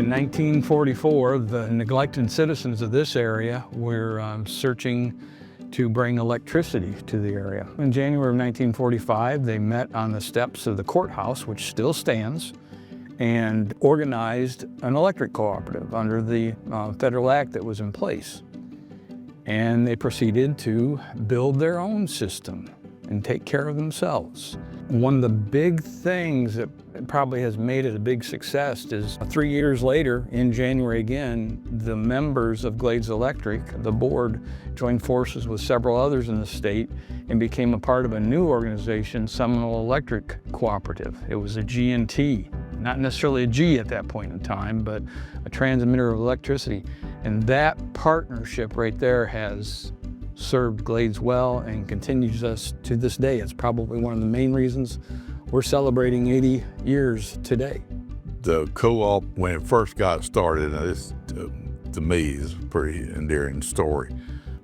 In 1944, the neglected citizens of this area were searching to bring electricity to the area. In January of 1945, they met on the steps of the courthouse, which still stands, and organized an electric cooperative under the federal act that was in place. And they proceeded to build their own system and take care of themselves. One of the big things that probably has made it a big success is 3 years later, in January again, the members of Glades Electric, the board, joined forces with several others in the state and became a part of a new organization, Seminole Electric Cooperative. It was a G&T, not necessarily a G at that point in time, but a transmitter of electricity. And that partnership right there has served Glades well and continues us to this day. It's probably one of the main reasons we're celebrating 80 years today. The co-op, when it first got started, this to me is a pretty endearing story.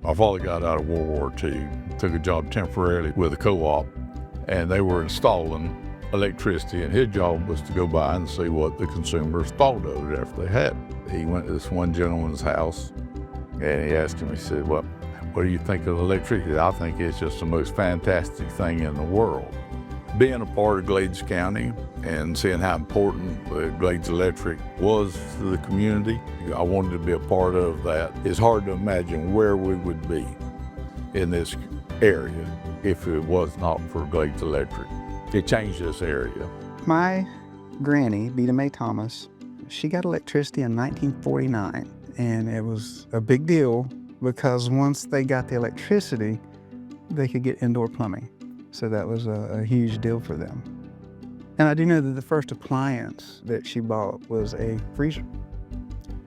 My father got out of World War II, took a job temporarily with a co-op, and they were installing electricity, and his job was to go by and see what the consumers thought of it after they had it. He went to this one gentleman's house, and he asked him, he said, "Well, what do you think of electricity?" "I think it's just the most fantastic thing in the world." Being a part of Glades County and seeing how important Glades Electric was to the community, I wanted to be a part of that. It's hard to imagine where we would be in this area if it was not for Glades Electric. It changed this area. My granny, Beta Mae Thomas, she got electricity in 1949, and it was a big deal because once they got the electricity, they could get indoor plumbing. So that was a huge deal for them. And I do know that the first appliance that she bought was a freezer.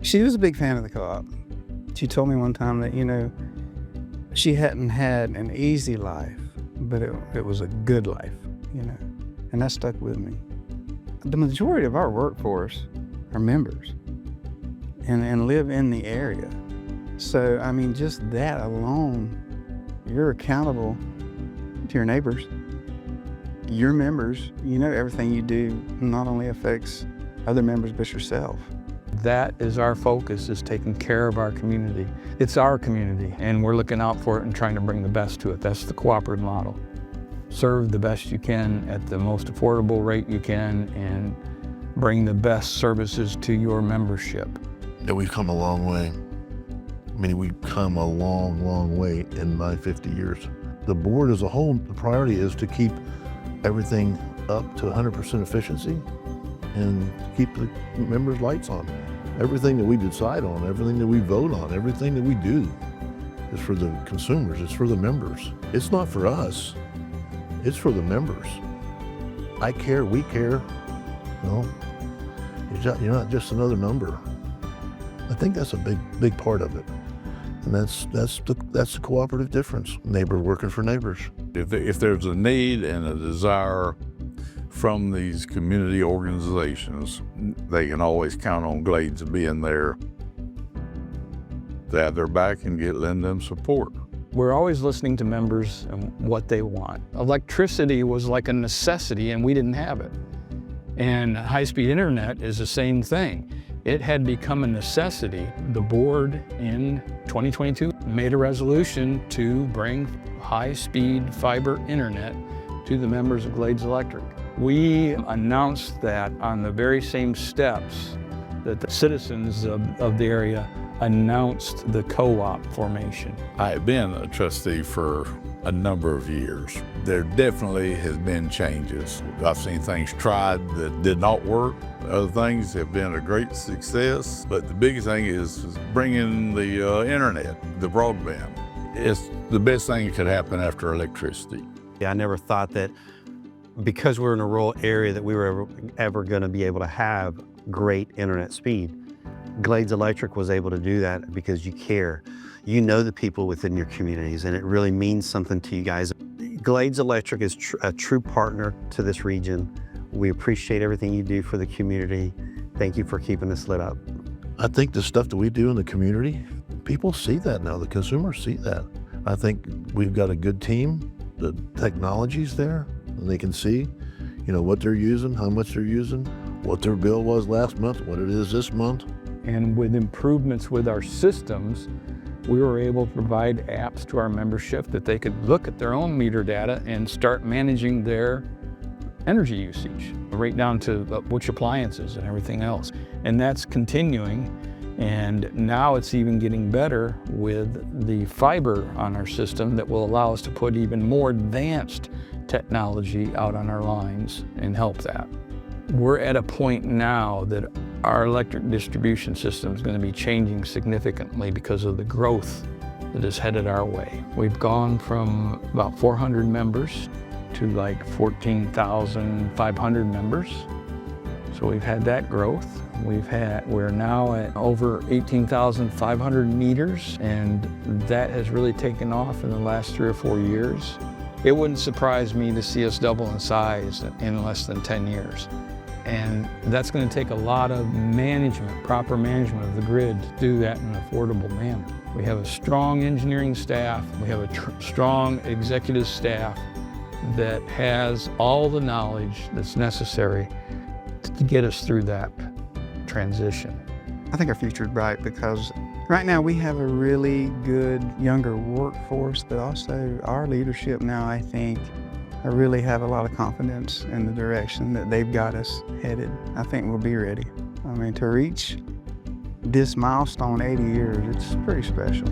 She was a big fan of the co-op. She told me one time that, she hadn't had an easy life, but it was a good life, and that stuck with me. The majority of our workforce are members and live in the area. So, just that alone, you're accountable to your neighbors, your members. Everything you do not only affects other members, but yourself. That is our focus, is taking care of our community. It's our community, and we're looking out for it and trying to bring the best to it. That's the cooperative model. Serve the best you can at the most affordable rate you can and bring the best services to your membership. Yeah, we've come a long way. We've come a long, long way in my 50 years. The board as a whole, the priority is to keep everything up to 100% efficiency and keep the members' lights on. Everything that we decide on, everything that we vote on, everything that we do is for the consumers, it's for the members. It's not for us, it's for the members. I care, we care. You're not just another number. I think that's a big part of it. And that's the cooperative difference. Neighbor working for neighbors. If there's a need and a desire from these community organizations, they can always count on Glades being there to have their back and lend them support. We're always listening to members and what they want. Electricity was like a necessity, and we didn't have it. And high-speed internet is the same thing. It had become a necessity. The board in 2022 made a resolution to bring high-speed fiber internet to the members of Glades Electric. We announced that on the very same steps that the citizens of the area announced the co-op formation. I have been a trustee for a number of years. There definitely has been changes. I've seen things tried that did not work. Other things have been a great success. But the biggest thing is bringing the internet, the broadband. It's the best thing that could happen after electricity. I never thought that because we're in a rural area that we were ever going to be able to have great internet speed. Glades Electric was able to do that because you care. You know the people within your communities, and it really means something to you guys. Glades Electric is a true partner to this region. We appreciate everything you do for the community. Thank you for keeping us lit up. I think the stuff that we do in the community, people see that now. The consumers see that. I think we've got a good team. The technology's there, and they can see, what they're using, how much they're using. what their bill was last month, what it is this month. And with improvements with our systems, we were able to provide apps to our membership that they could look at their own meter data and start managing their energy usage, right down to which appliances and everything else. And that's continuing. And now it's even getting better with the fiber on our system that will allow us to put even more advanced technology out on our lines and help that. We're at a point now that our electric distribution system is going to be changing significantly because of the growth that is headed our way. We've gone from about 400 members to like 14,500 members. So we've had that growth. We're now at over 18,500 meters, and that has really taken off in the last 3 or 4 years. It wouldn't surprise me to see us double in size in less than 10 years. And that's going to take a lot of management, proper management of the grid to do that in an affordable manner. We have a strong engineering staff. We have a strong executive staff that has all the knowledge that's necessary to get us through that transition. I think our future is bright because right now we have a really good younger workforce, but also our leadership now, I think, I really have a lot of confidence in the direction that they've got us headed. I think we'll be ready. I mean, to reach this milestone, 80 years, it's pretty special.